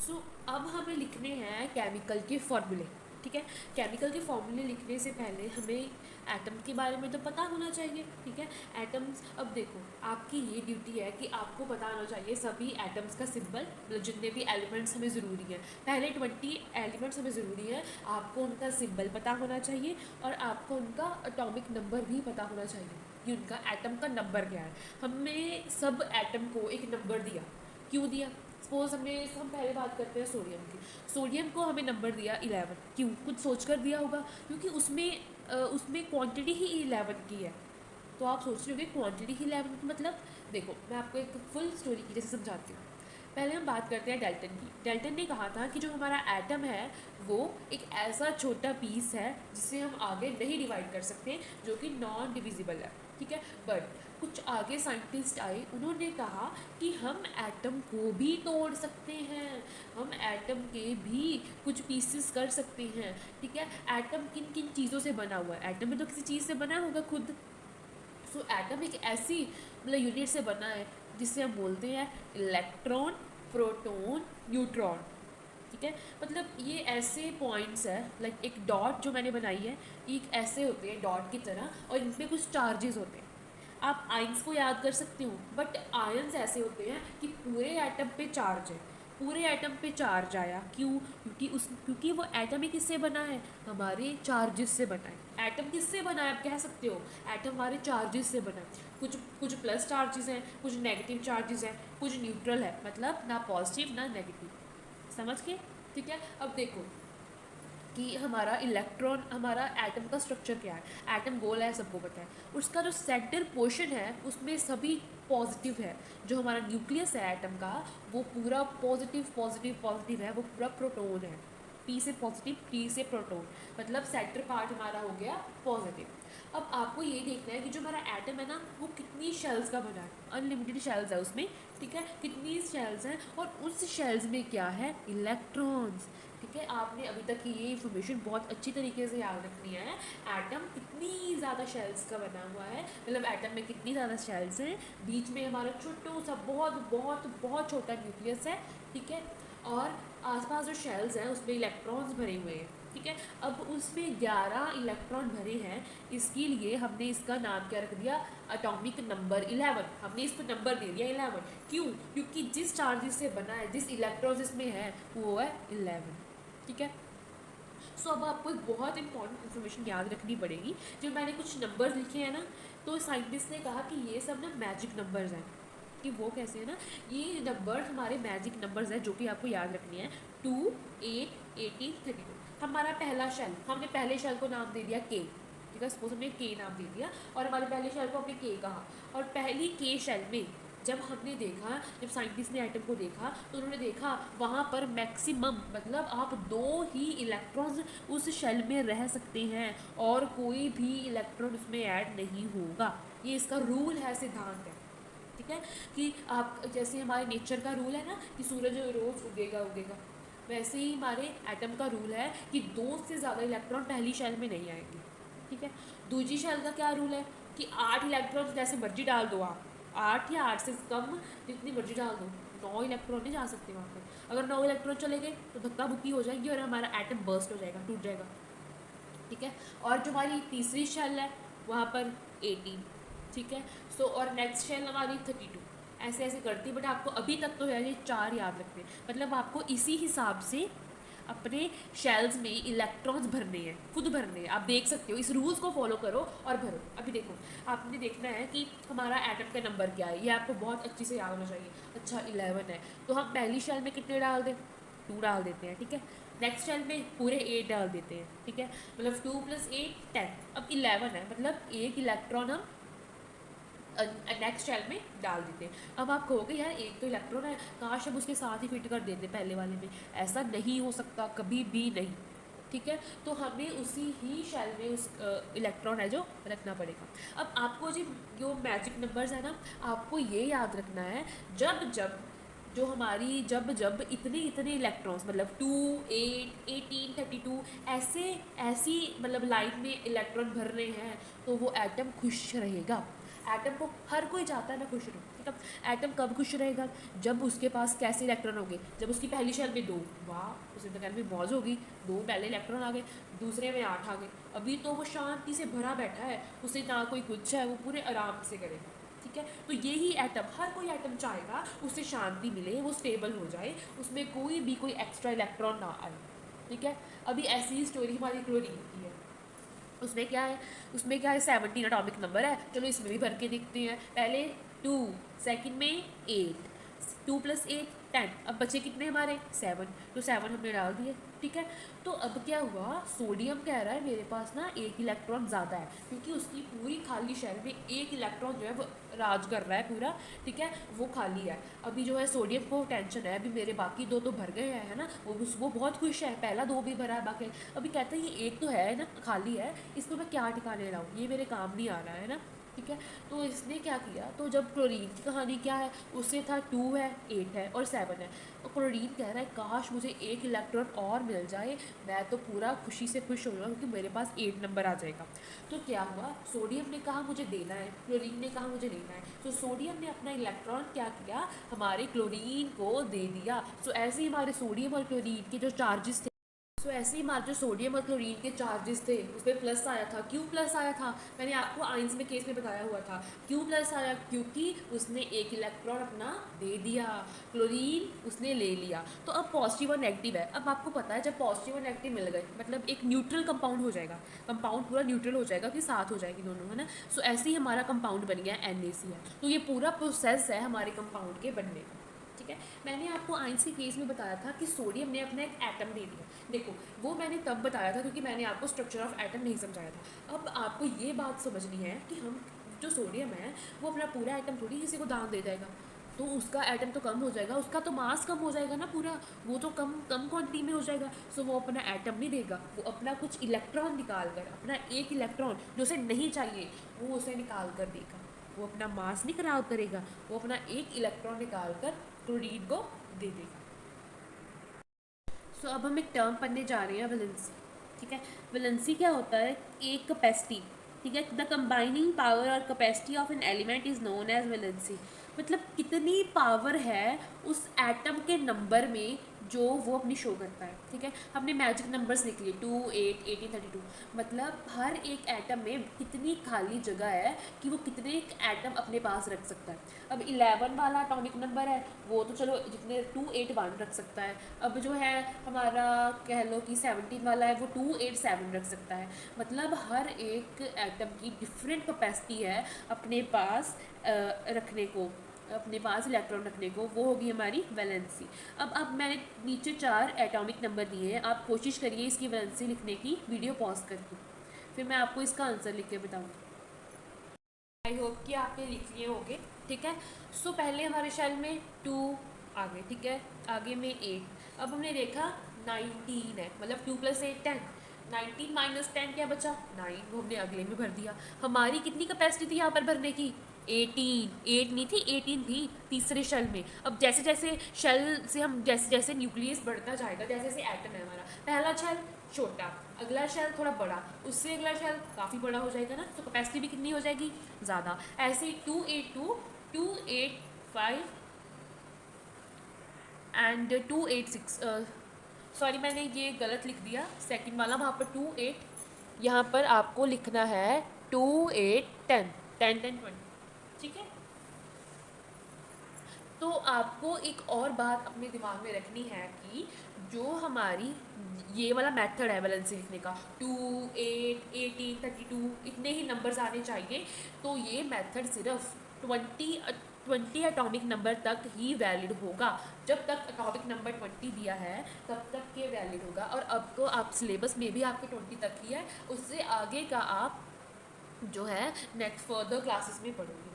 सो अब हमें लिखने हैं केमिकल के फॉर्मूले। ठीक है, केमिकल के फॉर्मूले लिखने से पहले हमें एटम के बारे में तो पता होना चाहिए। ठीक है, एटम्स, अब देखो आपकी ये ड्यूटी है कि आपको पता होना चाहिए सभी एटम्स का सिंबल, मतलब जितने भी एलिमेंट्स हमें ज़रूरी हैं, पहले 20 एलिमेंट्स हमें ज़रूरी है, आपको उनका सिंबल पता होना चाहिए और आपको उनका एटॉमिक नंबर भी पता होना चाहिए कि उनका एटम का नंबर क्या है। हमने सब एटम को एक नंबर दिया, क्यों दिया? सपोज हम पहले बात करते हैं सोडियम की। सोडियम को हमें नंबर दिया 11, क्यों? कुछ सोच कर दिया होगा, क्योंकि उसमें क्वांटिटी ही 11 की है। तो आप सोच रहे होंगे क्वांटिटी ही 11 की मतलब, देखो मैं आपको एक फुल स्टोरी की जैसे समझाती हूँ। पहले हम बात करते हैं डेल्टन की। डेल्टन ने कहा था कि जो हमारा एटम है वो एक ऐसा छोटा पीस है जिसे हम आगे नहीं डिवाइड कर सकते, जो कि नॉन डिविजिबल है। ठीक है, बट कुछ आगे साइंटिस्ट आए, उन्होंने कहा कि हम एटम को भी तोड़ सकते हैं, हम एटम के भी कुछ पीसेस कर सकते हैं। ठीक है, एटम किन किन चीज़ों से बना हुआ है? एटम में तो किसी चीज़ से बना होगा खुद। सो एटम एक ऐसी मतलब यूनिट से बना है जिसे हम बोलते हैं इलेक्ट्रॉन, प्रोटॉन, न्यूट्रॉन। ठीक है, मतलब ये ऐसे पॉइंट्स है, लाइक एक डॉट जो मैंने बनाई है, एक ऐसे होते हैं डॉट की तरह, और इन पे कुछ चार्जेस होते हैं। आप आयंस को याद कर सकते हो, बट आयंस ऐसे होते हैं कि पूरे एटम पे चार्ज है, पूरे एटम पे चार्ज आया, क्यों? क्योंकि वो एटम ही किससे बना है? हमारे चार्जेस से बना है। एटम किससे बना है आप कह सकते हो? एटम हमारे चार्जेस से बना है। कुछ कुछ प्लस चार्जेस हैं, कुछ नेगेटिव चार्जेस हैं, कुछ न्यूट्रल है, मतलब ना पॉजिटिव ना नेगेटिव। समझ के? ठीक है, अब देखो कि हमारा इलेक्ट्रॉन, हमारा एटम का स्ट्रक्चर क्या है। एटम गोल है, सबको पता है। उसका जो सेंटर पोर्शन है उसमें सभी पॉजिटिव है। जो हमारा न्यूक्लियस है एटम का, वो पूरा पॉजिटिव पॉजिटिव पॉजिटिव है, वो पूरा प्रोटॉन है। पी से पॉजिटिव, टी से प्रोटॉन, मतलब सेंटर पार्ट हमारा हो गया पॉजिटिव। अब आपको ये देखना है कि जो हमारा एटम है ना, वो कितनी शेल्स का बना है। अनलिमिटेड शेल्स है उसमें। ठीक है, कितनी शेल्स हैं, और उस शेल्स में क्या है? इलेक्ट्रॉन्स। ठीक है, आपने अभी तक की ये इन्फॉर्मेशन बहुत अच्छी तरीके से याद रखनी है। एटम कितनी ज़्यादा शेल्स का बना हुआ है, मतलब एटम में कितनी ज़्यादा शेल्स हैं। बीच में हमारा छोटू सा बहुत बहुत बहुत छोटा न्यूक्लियस है। ठीक है, और आसपास जो शेल्स हैं उसमें इलेक्ट्रॉन्स भरे हुए हैं। ठीक है, अब उसमें 11 इलेक्ट्रॉन भरे हैं। इसके लिए हमने इसका नाम क्या रख दिया? Atomic number 11। हमने इसको नंबर दे दिया 11, क्यों? क्योंकि जिस चार्जेस से बना है, जिस इलेक्ट्रॉन्स इसमें है, वो है 11। ठीक है, सो अब आपको एक बहुत इंपॉर्टेंट इन्फॉर्मेशन याद रखनी पड़ेगी। जब मैंने कुछ नंबर्स लिखे हैं ना, तो साइंटिस्ट ने कहा कि ये सब ना मैजिक नंबर्स हैं। कि वो कैसे है ना, ये नंबर हमारे मैजिक नंबर्स हैं जो कि आपको याद रखनी है। 2, 8, 18, 32। हमारा पहला शेल, हमने पहले शेल को नाम दे दिया के। ठीक है, सपोज हमने के नाम दे दिया और हमारे पहले शेल को हमने के कहा। और पहली के शेल में जब हमने देखा, जब साइंटिस्ट ने एटम को देखा, तो उन्होंने देखा वहाँ पर मैक्सिमम, मतलब आप 2 ही इलेक्ट्रॉन्स उस शेल में रह सकते हैं और कोई भी इलेक्ट्रॉन उसमें ऐड नहीं होगा। ये इसका रूल है, सिद्धांत है। ठीक है, कि आप जैसे हमारे नेचर का रूल है ना कि सूरज रोज उगेगा उगेगा, वैसे ही हमारे एटम का रूल है कि 2 से ज़्यादा इलेक्ट्रॉन पहली शेल में नहीं आएंगे। ठीक है, दूसरी शेल का क्या रूल है कि 8 इलेक्ट्रॉन जैसे मर्जी डाल दो आप, 8 या 8 से कम जितनी मर्जी डाल दो, 9 इलेक्ट्रॉन नहीं जा सकते वहाँ पे। अगर 9 इलेक्ट्रॉन चले गए तो धक्का बुक्की हो जाएगी और हमारा एटम बर्स्ट हो जाएगा, टूट जाएगा। ठीक है, और जो हमारी तीसरी शेल है वहाँ पर 18। ठीक है, सो और नेक्स्ट शेल हमारी 32। ऐसे ऐसे करती, बट आपको अभी तक तो है ये 4 याद रखने, मतलब आपको इसी हिसाब से अपने शेल्स में इलेक्ट्रॉन्स भरने हैं, खुद भरने हैं। आप देख सकते हो, इस रूल्स को फॉलो करो और भरो। अभी देखो, आपने देखना है कि हमारा एटम का नंबर क्या है, ये आपको बहुत अच्छी से याद होना चाहिए। अच्छा 11 है, तो हम पहली शेल में कितने डाल दें? 2 डाल देते हैं। ठीक है, नेक्स्ट शेल में पूरे 8 डाल देते हैं। ठीक है, मतलब 2 + 8 10। अब 11 है, मतलब एक इलेक्ट्रॉन हम नेक्स्ट शेल में डाल देते हैं। अब आप कहोगे यार एक तो इलेक्ट्रॉन है, काश हम उसके साथ ही फिट कर देते पहले वाले में। ऐसा नहीं हो सकता, कभी भी नहीं। ठीक है, तो हमें उसी ही शेल में उस इलेक्ट्रॉन है जो रखना पड़ेगा। अब आपको जो मैजिक नंबर्स है ना, आपको ये याद रखना है, जब जब जो हमारी जब जब इतने इतने इलेक्ट्रॉन्स, मतलब 2, 8, 18, 32 ऐसे ऐसी मतलब लाइन में इलेक्ट्रॉन भर रहे हैं, तो वो एटम खुश रहेगा। एटम को हर कोई चाहता है ना खुश रहो, ठीक है। एटम कब खुश रहेगा, जब उसके पास कैसे इलेक्ट्रॉन होंगे, जब उसकी पहली शेल में 2, वाह उसे तो कहने में मौज होगी, 2 पहले इलेक्ट्रॉन आ गए, दूसरे में 8 आ गए, अभी तो वो शांति से भरा बैठा है, उसे ना कोई कुछ है, वो पूरे आराम से करेगा, ठीक है। तो यही एटम, हर कोई एटम चाहेगा उसे शांति मिले, वो स्टेबल हो जाए, उसमें कोई एक्स्ट्रा इलेक्ट्रॉन ना आए, ठीक है। अभी ऐसी ही स्टोरी हमारी क्लोरीन की है। उसमें क्या है 17 एटॉमिक नंबर है, चलो इसमें भी भर के देखते हैं। पहले 2, सेकंड में 8, 2 + 8 10, अब बचे कितने हमारे 7, तो 7 हमने डाल दिए, ठीक है। तो अब क्या हुआ, सोडियम कह रहा है मेरे पास ना 1 इलेक्ट्रॉन ज़्यादा है, क्योंकि उसकी पूरी खाली शेल में 1 इलेक्ट्रॉन जो है वो राज कर रहा है पूरा, ठीक है, वो खाली है। अभी जो है सोडियम को टेंशन है, अभी मेरे बाकी 2 तो भर गए हैं, है ना, वो बहुत खुश है, पहला 2 भी भरा है, बाकी अभी कहते हैं ये 1 तो है ना खाली है, इसको मैं क्या ठिकाने लाऊँ, ये मेरे काम नहीं आ रहा है ना, ठीक है। तो इसने क्या किया, तो जब क्लोरीन की कहानी क्या है, उससे था 2 है, 8 है और 7 है। तो क्लोरीन कह रहा है काश मुझे 1 इलेक्ट्रॉन और मिल जाए, मैं तो पूरा खुशी से खुश हो जाऊँ, क्योंकि मेरे पास 8 नंबर आ जाएगा। तो क्या हुआ, सोडियम ने कहा मुझे देना है, क्लोरीन ने कहा मुझे लेना है, तो सोडियम ने अपना इलेक्ट्रॉन क्या किया, हमारे क्लोरीन को दे दिया। सो ऐसे ही हमारे सोडियम और क्लोरीन के जो चार्जेस थे, ऐसे ही हमारे जो सोडियम और क्लोरीन के चार्जेस थे उस पर प्लस आया था। क्यों प्लस आया था, मैंने आपको आइंस में केस में बताया हुआ था। क्यों प्लस आया, क्योंकि उसने 1 इलेक्ट्रॉन अपना दे दिया, क्लोरीन उसने ले लिया। तो अब पॉजिटिव और नेगेटिव है। अब आपको पता है जब पॉजिटिव और नेगेटिव मिल गए मतलब एक न्यूट्रल कंपाउंड हो जाएगा, कंपाउंड पूरा न्यूट्रल हो जाएगा, फिर साथ हो जाएगी दोनों, है ना। सो ऐसे ही हमारा कंपाउंड बन गया NaCl। तो ये पूरा प्रोसेस है हमारे कंपाउंड के बनने का, ठीक है। मैंने आपको आइंस के केस में बताया था कि सोडियम ने अपना एक एटम दे दिया। देखो वो मैंने तब बताया था क्योंकि मैंने आपको स्ट्रक्चर ऑफ एटम नहीं समझाया था। अब आपको ये बात समझनी है कि हम जो सोडियम है वो अपना पूरा एटम थोड़ी किसी को दान दे जाएगा, तो उसका एटम तो कम हो जाएगा, उसका तो मास कम हो जाएगा ना पूरा, वो तो कम कम क्वांटिटी में हो जाएगा। सो वो अपना एटम नहीं देगा, वो अपना कुछ इलेक्ट्रॉन निकाल कर, अपना 1 इलेक्ट्रॉन जो उसे नहीं चाहिए वो उसे निकाल कर देगा। वो अपना मास नहीं खराब करेगा, वो अपना 1 इलेक्ट्रॉन निकाल कर क्लोरीन को दे देगा। सो अब हम एक टर्म पढ़ने जा रहे हैं वैलेंसी, ठीक है। वैलेंसी क्या होता है, एक कैपेसिटी, ठीक है। द कंबाइनिंग पावर और capacity of an element is known as valency. मतलब कितनी पावर है उस एटम के नंबर में जो वो अपनी शो करता है, ठीक है। हमने मैजिक नंबर्स लिख लिए 2, 8, 18, 32। मतलब हर एक एटम में कितनी खाली जगह है कि वो कितने एटम अपने पास रख सकता है। अब 11 वाला एटॉमिक नंबर है, वो तो चलो जितने 281 रख सकता है। अब जो है हमारा कह लो कि 17 वाला है, वो 287 रख सकता है। मतलब हर एक एटम की डिफरेंट कैपेसिटी है अपने पास रखने को, अपने पास इलेक्ट्रॉन रखने को, वो होगी हमारी वैलेंसी। अब मैंने नीचे 4 एटॉमिक नंबर दिए हैं, आप कोशिश करिए इसकी वैलेंसी लिखने की, वीडियो पॉज करके, फिर मैं आपको इसका आंसर लिख के बताऊँगी। आई होप कि आपने लिख लिए होंगे, ठीक है। सो पहले हमारे शेल में 2 आ गए, ठीक है, आगे में 8। अब हमने देखा 19 है, मतलब 2 + 8 10, 19 - 10 क्या बचा 9, वो हमने अगले में भर दिया। हमारी कितनी कैपेसिटी थी यहाँ पर भरने की 18, 8 नहीं थी 18 थी तीसरे शेल में। अब जैसे जैसे शेल से हम जैसे जैसे न्यूक्लियस बढ़ता जाएगा, जैसे जैसे एटम है हमारा, पहला शेल छोटा, अगला शेल थोड़ा बड़ा, उससे अगला शेल काफ़ी बड़ा हो जाएगा ना, तो कैपेसिटी भी कितनी हो जाएगी ज़्यादा। ऐसे ही 282, 285 एंड 286, सॉरी मैंने ये गलत लिख दिया सेकंड वाला, वहाँ पर 28, यहाँ पर आपको लिखना है 2 8 10 10 10 20, ठीक है। तो आपको एक और बात अपने दिमाग में रखनी है कि जो हमारी ये वाला मेथड है वैलेंसी लिखने का, 2 8 18 32 इतने ही नंबर्स आने चाहिए, तो ये मेथड सिर्फ 20 एटॉमिक नंबर तक ही वैलिड होगा। जब तक एटॉमिक नंबर 20 दिया है तब तक ये वैलिड होगा, और अब तो आप सिलेबस में भी आपके 20 तक ही है, उससे आगे का आप जो है नेक्स्ट फर्दर क्लासेस में पढ़ोगे,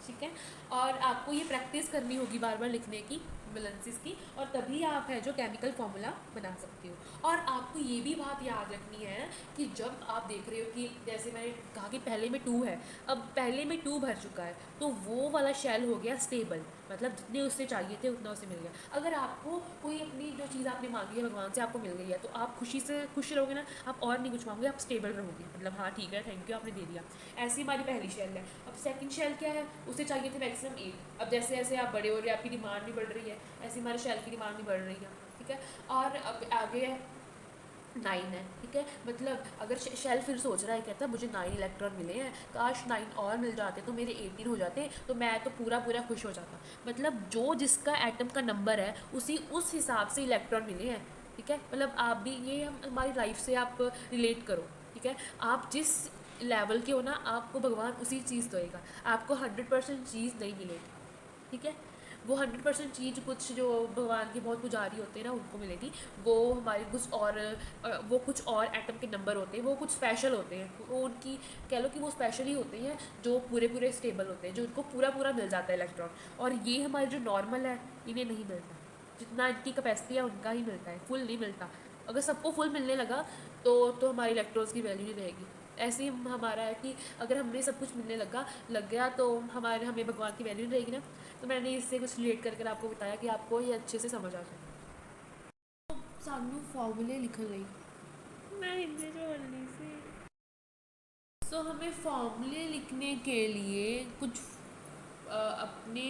ठीक है। और आपको ये प्रैक्टिस करनी होगी बार बार लिखने की वैलेंसीज की, और तभी आप है जो केमिकल फार्मूला बना सकते हो। और आपको ये भी बात याद रखनी है कि जब आप देख रहे हो कि जैसे मैंने कहा कि पहले में 2 है, अब पहले में 2 भर चुका है, तो वो वाला शेल हो गया स्टेबल, मतलब जितने उससे चाहिए थे उतना उसे मिल गया। अगर आपको कोई अपनी जो चीज़ आपने मांगी है भगवान से आपको मिल गई है तो आप खुशी से खुश रहोगे ना, आप और नहीं कुछ मांगोगे, आप स्टेबल रहोगे, मतलब हाँ ठीक है थैंक यू आपने दे दिया। ऐसी हमारी पहली शेल है। अब सेकंड शेल क्या है, उसे चाहिए थे मैक्सिमम 8। अब जैसे जैसे आप बड़े हो रहे हैं आपकी डिमांड भी बढ़ रही है, ऐसी हमारे शेल की डिमांड भी बढ़ रही है, ठीक है। और अब आगे है 9 है, ठीक है। मतलब अगर शेल फिर सोच रहा है, कहता है मुझे 9 इलेक्ट्रॉन मिले हैं, काश 9 और मिल जाते तो मेरे 18 हो जाते तो मैं तो पूरा पूरा खुश हो जाता। मतलब जो जिसका एटम का नंबर है उसी उस हिसाब से इलेक्ट्रॉन मिले हैं, ठीक है। मतलब आप भी ये हमारी लाइफ से आप रिलेट करो, ठीक है। आप जिस लेवल के हो ना आपको भगवान उसी चीज़ देगा, आपको 100% चीज़ नहीं मिलेगी, ठीक है। वो 100% चीज़ कुछ जो भगवान के बहुत पुजारी होते हैं ना उनको मिलेगी, वो हमारे कुछ और वो कुछ और एटम के नंबर होते हैं, वो कुछ स्पेशल होते हैं, वो उनकी कह लो कि वो स्पेशल ही होते हैं जो पूरे पूरे स्टेबल होते हैं, जो उनको पूरा पूरा मिल जाता है इलेक्ट्रॉन। और ये हमारे जो नॉर्मल है इन्हें नहीं मिलता, जितना इनकी कैपेसिटी है उनका ही मिलता है, फुल नहीं मिलता। अगर सबको फुल मिलने लगा तो हमारी इलेक्ट्रॉन्स की वैल्यू नहीं रहेगी। ऐसे ही हमारा है कि अगर हमें सब कुछ मिलने लग गया तो हमें भगवान की वैल्यू नहीं रहेगी ना। तो मैंने इससे कुछ रिलेट करके आपको बताया कि आपको ये अच्छे से समझ आ जाए। सानू फॉर्मूले लिखन ਲਈ मैं हिंदी जो बोलनी सी। सो हमें फॉर्मूले लिखने के लिए कुछ अपने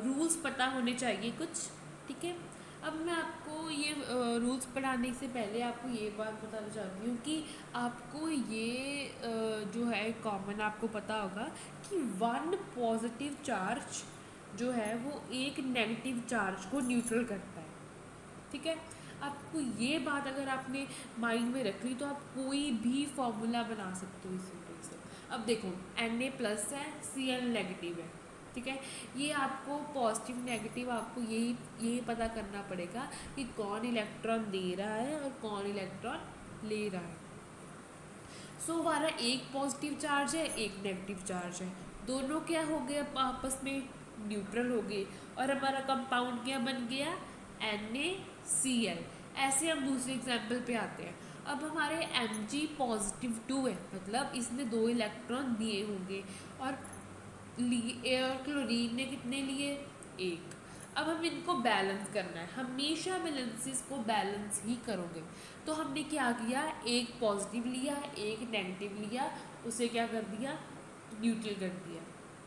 रूल्स पता होने चाहिए कुछ, ठीक है। अब मैं आपको ये रूल्स पढ़ाने से पहले आपको ये बात बताना चाहती हूँ कि आपको ये जो है कॉमन आपको पता होगा कि वन पॉजिटिव चार्ज जो है वो एक नेगेटिव चार्ज को न्यूट्रल करता है, ठीक है। आपको ये बात अगर आपने माइंड में रख ली तो आप कोई भी फॉर्मूला बना सकते हो इसी वजह से। अब देखो Na+ है, Cl नेगेटिव है, ठीक है। ये आपको पॉजिटिव नेगेटिव आपको यही पता करना पड़ेगा कि कौन इलेक्ट्रॉन दे रहा है और कौन इलेक्ट्रॉन ले रहा है। सो हमारा एक पॉजिटिव चार्ज है एक नेगेटिव चार्ज है, दोनों क्या हो गए आपस में न्यूट्रल हो गए, और हमारा कंपाउंड क्या बन गया NaCl। ऐसे हम दूसरे एग्जाम्पल पे आते हैं। अब हमारे Mg+2 है, मतलब इसने 2 इलेक्ट्रॉन दिए होंगे, और क्लोरीन ने कितने लिए, एक। अब हम इनको बैलेंस करना है, हमेशा बैलेंसेस को बैलेंस ही करोगे। तो हमने क्या किया, एक पॉजिटिव लिया एक नेगेटिव लिया, उसे क्या कर दिया न्यूट्रल कर दिया,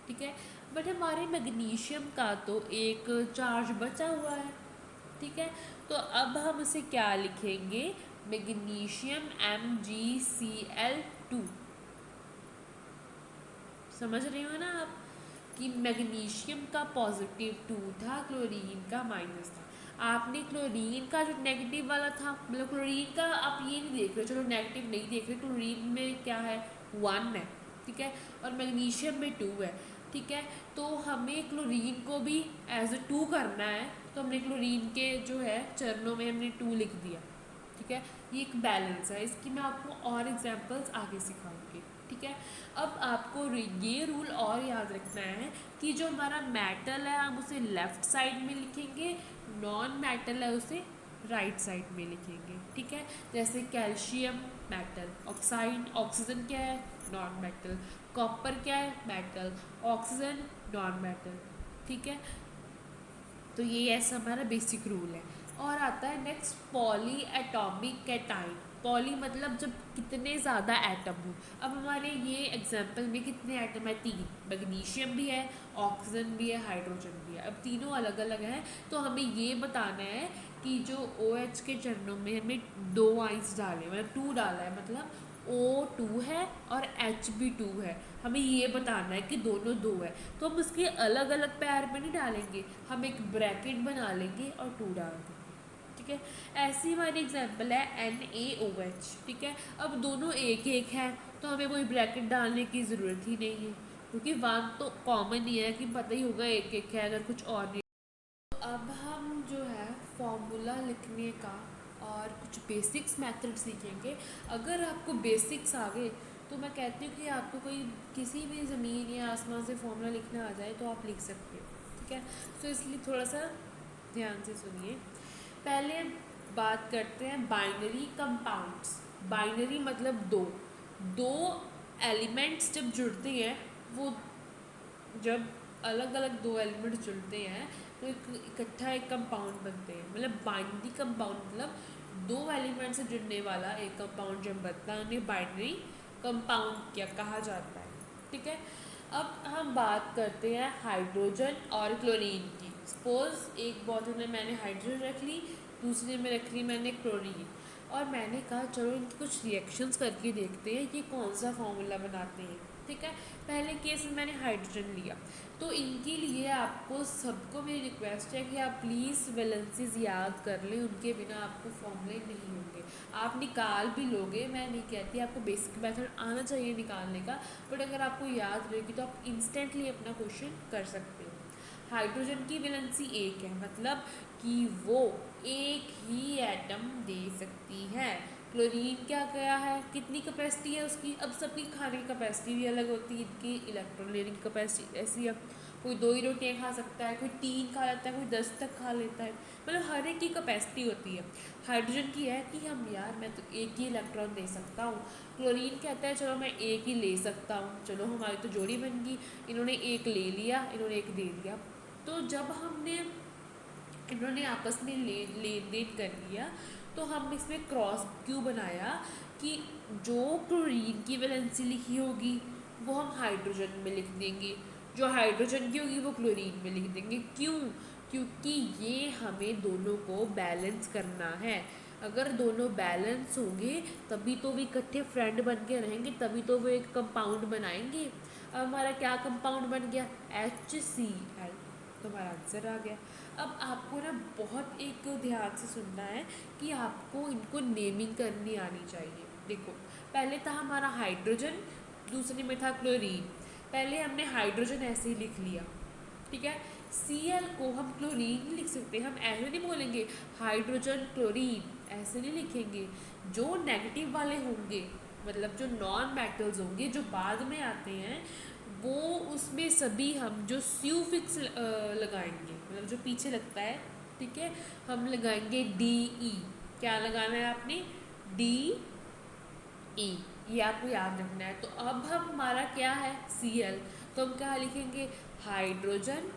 ठीक है। बट हमारे मैग्नीशियम का तो एक चार्ज बचा हुआ है, ठीक है। तो अब हम उसे क्या लिखेंगे, मैग्नीशियम MgCl2। समझ रहे हो ना आप कि मैग्नीशियम का पॉजिटिव 2 था, क्लोरीन का माइनस था। आपने क्लोरीन का जो नेगेटिव वाला था, मतलब क्लोरीन का आप ये नहीं देख रहे, चलो नेगेटिव नहीं देख रहे, क्लोरीन में क्या है 1 है, ठीक है, और मैग्नीशियम में 2 है, ठीक है। तो हमें क्लोरीन को भी एज अ 2 करना है, तो हमने क्लोरीन के जो है चरणों में हमने 2 लिख दिया, ठीक है। ये एक बैलेंस है, इसकी मैं आपको और एग्जांपल्स आगे सिखाऊंगी, ठीक है। अब आपको ये रूल और याद रखना है कि जो हमारा मेटल है हम उसे लेफ्ट साइड में लिखेंगे, नॉन मेटल है उसे राइट साइड में लिखेंगे, ठीक है। जैसे कैल्शियम मेटल, ऑक्सीजन क्या है नॉन मेटल, कॉपर क्या है मेटल, ऑक्सीजन नॉन मेटल, ठीक है। तो ये ऐसा हमारा बेसिक रूल है। और आता है next poly atomic cation. Poly मतलब जब कितने ज़्यादा एटम हो। अब हमारे ये एग्जाम्पल में कितने एटम है, 3, मैग्नीशियम भी है, ऑक्सीजन भी है, हाइड्रोजन भी है। अब तीनों अलग अलग हैं, तो हमें ये बताना है कि जो OH के चरणों में हमें 2 आइंस डाले, मतलब 2 डाला है, मतलब O2 है और H भी 2 है। हमें ये बताना है कि दोनों 2 है, तो हम उसके अलग अलग पैर पे नहीं डालेंगे, हम एक ब्रैकेट बना लेंगे और 2 डाल देंगे, ठीक है। ऐसी हमारी एग्जाम्पल है NaOH, ठीक है। अब दोनों एक एक है तो हमें कोई ब्रैकेट डालने की ज़रूरत ही नहीं है, क्योंकि वन तो कॉमन ही है कि पता ही होगा एक एक है, अगर कुछ और नहीं। अब हम जो है फॉर्मूला लिखने का और कुछ बेसिक्स मेथड सीखेंगे। अगर आपको बेसिक्स आ गए तो मैं कहती हूँ कि आपको कोई किसी भी ज़मीन या आसमान से फॉर्मूला लिखना आ जाए तो आप लिख सकते हो, ठीक है। तो इसलिए थोड़ा सा ध्यान से सुनिए। पहले बात करते हैं बाइनरी कंपाउंड्स। बाइनरी मतलब दो एलिमेंट्स जब जुड़ते हैं, वो जब अलग अलग दो एलिमेंट जुड़ते हैं तो इकट्ठा एक कंपाउंड बनते हैं। मतलब बाइनरी कंपाउंड मतलब दो एलिमेंट से जुड़ने वाला एक कंपाउंड जब बनता है उन्हें बाइनरी कंपाउंड क्या कहा जाता है। ठीक है, अब हम बात करते हैं हाइड्रोजन और क्लोरीन की। सपोज एक बोतल में मैंने हाइड्रोजन रख ली, दूसरे में रख ली मैंने क्लोरीन, और मैंने कहा चलो इनकी कुछ रिएक्शंस करके देखते हैं कि कौन सा फॉर्मूला बनाते हैं। ठीक है, पहले केस में मैंने हाइड्रोजन लिया, तो इनके लिए आपको सबको मेरी रिक्वेस्ट है कि आप प्लीज़ वैलेंसीज याद कर लें, उनके बिना आपको फॉर्मूले नहीं होंगे। आप निकाल भी लोगे, मैं नहीं कहती आपको बेसिक मेथड आना चाहिए निकालने का, बट अगर आपको याद रहेगी तो आप इंस्टेंटली अपना क्वेश्चन कर सकते हो। हाइड्रोजन की वैलेंसी एक है, मतलब कि वो एक ही एटम दे सकती है। क्लोरीन क्या गया है, कितनी कैपेसिटी है उसकी, अब सबकी खाने की कैपेसिटी भी अलग होती है, इनकी इलेक्ट्रॉन लेने की कैपेसिटी ऐसी है, कोई 2 ही रोटियाँ खा सकता है, कोई 3 खा लेता है, कोई 10 तक खा लेता है, मतलब हर एक की कैपेसिटी होती है। हाइड्रोजन की है कि हम यार मैं तो एक ही इलेक्ट्रॉन दे सकता हूँ। क्लोरीन कहता है चलो मैं एक ही ले सकता हूँ, चलो हमारी तो जोड़ी बन गई, इन्होंने एक ले लिया, इन्होंने एक दे दिया। तो जब हमने इन्होंने आपस में लेन देन कर लिया, तो हम इसमें क्रॉस क्यों बनाया कि जो क्लोरीन की वैलेंसी लिखी होगी वो हम हाइड्रोजन में लिख देंगे, जो हाइड्रोजन की होगी वो क्लोरीन में लिख देंगे। क्यों? क्योंकि ये हमें दोनों को बैलेंस करना है। अगर दोनों बैलेंस होंगे तभी तो वो इकट्ठे फ्रेंड बन के रहेंगे, तभी तो वो एक कंपाउंड बनाएंगे। अब हमारा क्या कंपाउंड बन गया, HCl, तो हमारा आंसर आ गया। अब आपको ना बहुत एक ध्यान से सुनना है कि आपको इनको नेमिंग करनी आनी चाहिए। देखो, पहले था हमारा हाइड्रोजन, दूसरे में था क्लोरीन। पहले हमने हाइड्रोजन ऐसे ही लिख लिया, ठीक है। Cl को हम क्लोरीन नहीं लिख सकते, हम ऐसे नहीं बोलेंगे हाइड्रोजन क्लोरीन, ऐसे नहीं लिखेंगे। जो नेगेटिव वाले होंगे, मतलब जो नॉन मेटल्स होंगे जो बाद में आते हैं, वो उसमें सभी हम जो स्यूफिक्स लगाएंगे, मतलब जो पीछे लगता है, ठीक है, हम लगाएंगे DE। क्या लगाना है आपने, DE, ये आपको याद रखना है। तो अब हम हमारा क्या है Cl, तो हम क्या लिखेंगे, हाइड्रोजन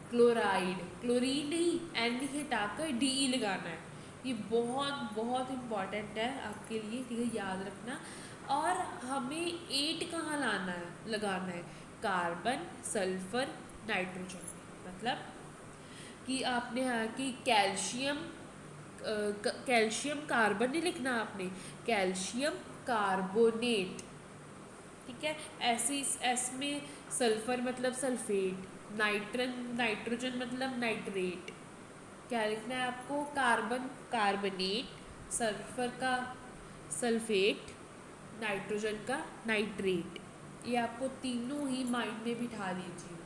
क्लोराइड, क्लोरीन नहीं, N हटाकर DE लगाना है। ये बहुत बहुत इम्पॉर्टेंट है आपके लिए, ठीक है, याद रखना। और हमें 8 कहाँ लाना है, लगाना है कार्बन सल्फर नाइट्रोजन, मतलब कि आपने यहाँ की कैल्शियम, कैल्शियम कार्बन नहीं लिखना आपने, कैल्शियम कार्बोनेट, ठीक है। ऐसे एस में सल्फर मतलब सल्फेट, नाइट्रोजन मतलब नाइट्रेट। क्या लिखना है आपको, कार्बन कार्बनेट, सल्फर का सल्फेट, नाइट्रोजन का नाइट्रेट। ये आपको तीनों ही माइंड में बिठा लीजिए।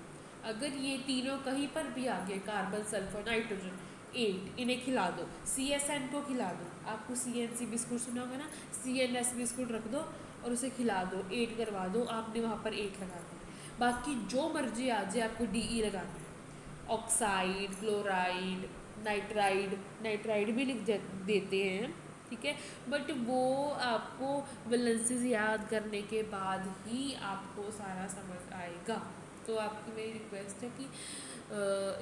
अगर ये तीनों कहीं पर भी आ गए, कार्बन सल्फर नाइट्रोजन, 8, इन्हें खिला दो, CSN को खिला दो, आपको CNC बिस्कुट सुना होगा ना, CNS बिस्कुट रख दो और उसे खिला दो, 8 करवा दो, आपने वहाँ पर 8 लगा दी। बाकी जो मर्जी आ जाए आपको DE लगाना है। ऑक्साइड, क्लोराइड, नाइट्राइड, नाइट्राइड भी लिख देते हैं, ठीक है, बट वो आपको वैलेंसीज याद करने के बाद ही आपको सारा समझ आएगा। तो आपकी मेरी रिक्वेस्ट है कि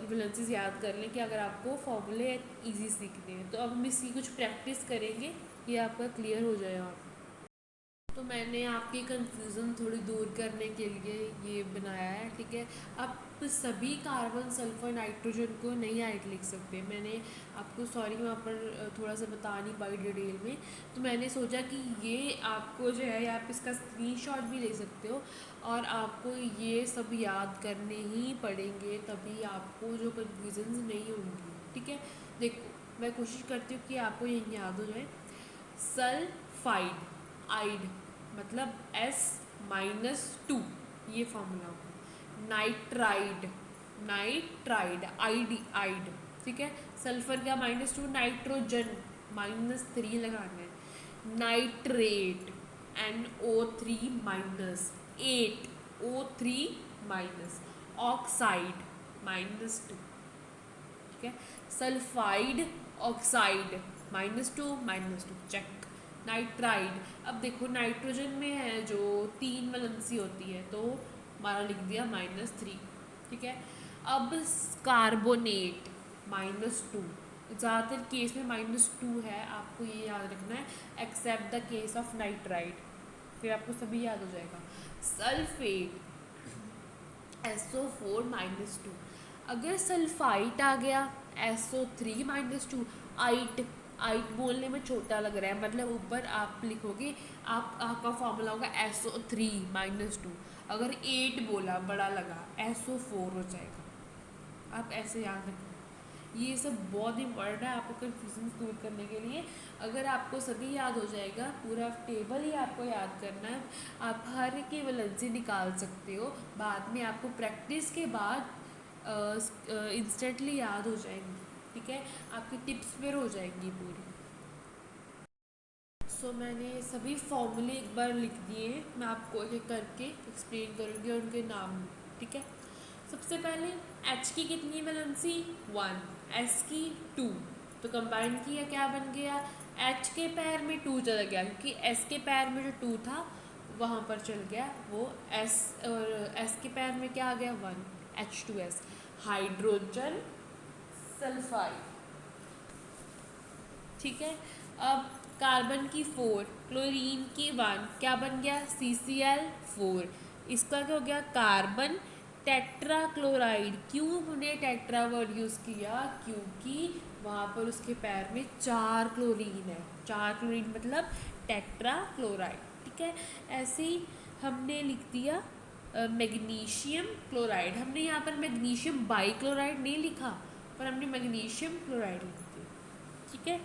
वैलेंसीज याद कर लें कि अगर आपको फॉर्मूले इजी सीखने हैं। तो अब हम इसकी कुछ प्रैक्टिस करेंगे, ये आपका क्लियर हो जाएगा। तो मैंने आपकी कन्फ्यूज़न थोड़ी दूर करने के लिए ये बनाया है, ठीक है। आप सभी कार्बन सल्फर नाइट्रोजन को नहीं ऐड लिख सकते, मैंने आपको सॉरी वहाँ पर थोड़ा सा बता नहीं पाई डिटेल में। तो मैंने सोचा कि ये आपको जो है आप इसका स्क्रीनशॉट भी ले सकते हो, और आपको ये सब याद करने ही पड़ेंगे, तभी आपको जो कन्फ्यूजन्स नहीं होंगी, ठीक है। देखो, मैं कोशिश करती हूँ कि आपको ये याद हो जाए। सल्फाइड, आइड मतलब S-2, ये फॉर्मूला होगा। नाइट्राइड, नाइट्राइड आइड, आइड, ठीक है। सल्फर का -2, नाइट्रोजन -3 लगाना है। नाइट्रेट NO3-, 8O3-, ऑक्साइड -2, ठीक है। Sulphide, oxide -2 check. नाइट्राइड, अब देखो नाइट्रोजन में है जो 3 वैलेंसी होती है, तो हमारा लिख दिया -3, ठीक है। अब कार्बोनेट -2, ज़्यादातर केस में -2 है, आपको ये याद रखना है, except the case of nitride, फिर आपको सभी याद हो जाएगा। सल्फेट SO4-2, अगर सल्फाइट आ गया SO3-2, आइट आइट बोलने में छोटा लग रहा है, मतलब ऊपर आप लिखोगे, आपका फॉर्मूला होगा SO3-2, अगर 8 बोला बड़ा लगा SO4 हो जाएगा। आप ऐसे याद रखना, ये सब बहुत इंपॉर्टेंट है आपको कन्फ्यूजन दूर करने के लिए। अगर आपको सभी याद हो जाएगा, पूरा टेबल ही आपको याद करना है, आप हर की वैलेंसी निकाल सकते हो, बाद में आपको प्रैक्टिस के बाद इंस्टेंटली याद हो जाएंगी, ठीक है, आपकी टिप्स फिर हो जाएंगी पूरी। सो मैंने सभी फॉर्मूले एक बार लिख दिए हैं, मैं आपको ये करके एक्सप्लेन करूँगी और उनके नाम, ठीक है। सबसे पहले H की कितनी वैलेंसी 1, S की 2, तो कंबाइन किया क्या बन गया, H के पैर में 2 चला गया, क्योंकि S के पैर में जो 2 था वहाँ पर चल गया वो S, और S के पैर में क्या आ गया 1, H2S, हाइड्रोजन सल्फाइड, ठीक है। अब कार्बन की 4, क्लोरीन की 1, क्या बन गया CCl4, इसका क्या हो गया कार्बन टेट्रा क्लोराइड। क्यों हमने टेट्रा वर्ड यूज़ किया, क्योंकि वहाँ पर उसके पैर में 4 क्लोरीन है, 4 क्लोरीन मतलब टेट्रा क्लोराइड, ठीक है। ऐसे ही हमने लिख दिया मैग्नीशियम क्लोराइड, हमने यहाँ पर मैग्नीशियम बाइक्लोराइड नहीं लिखा, पर हमने मैग्नीशियम क्लोराइड लिख दिया, ठीक है।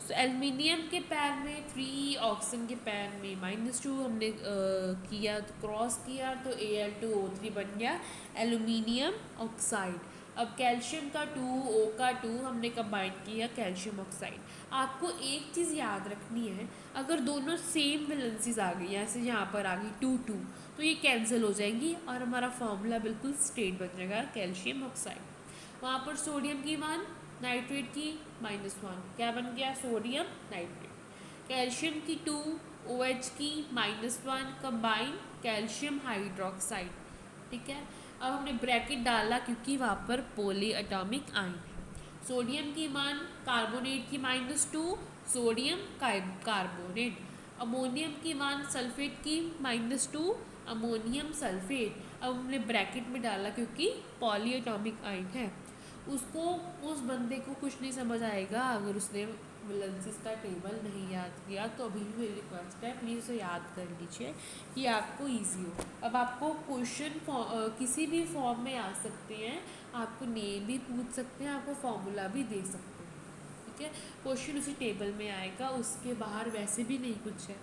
सो एल्युमिनियम के पैर में 3, ऑक्सीजन के पैर में -2 हमने किया, तो क्रॉस किया तो Al2O3 बन गया एल्युमिनियम ऑक्साइड। अब कैल्शियम का 2, O का 2 हमने कंबाइन किया कैल्शियम ऑक्साइड। आपको एक चीज़ याद रखनी है, अगर दोनों सेम वैलेंसीज आ गई, जैसे यहाँ पर आ गई 2, तो ये कैंसिल हो जाएंगी और हमारा फॉर्मूला बिल्कुल स्ट्रेट बन जाएगा कैल्शियम ऑक्साइड। वहाँ पर सोडियम की 1, नाइट्रेट की -1, क्या बन गया सोडियम नाइट्रेट। कैल्शियम की 2, OH की -1, कंबाइन कैल्शियम हाइड्रोक्साइड, ठीक है। अब हमने ब्रैकेट डाला क्योंकि वहाँ पर पॉली एटॉमिक आयन है। सोडियम की 1, कार्बोनेट की -2, सोडियम कार्बोनेट। अमोनियम की 1, सल्फेट की -2, अमोनियम सल्फेट। अब हमने ब्रैकेट में डाला क्योंकि पॉली एटॉमिक आयन है। उसको, उस बंदे को कुछ नहीं समझ आएगा अगर उसने वैलेंसीज का टेबल नहीं याद किया, तो अभी भी मेरी रिक्वेस्ट है प्लीज़ उसे याद कर लीजिए कि आपको ईजी हो। अब आपको क्वेश्चन किसी भी फॉर्म में आ सकते हैं, आपको नेम भी पूछ सकते हैं, आपको फॉर्मूला भी दे सकते हैं, ठीक है। क्वेश्चन उसी टेबल में आएगा, उसके बाहर वैसे भी नहीं कुछ है।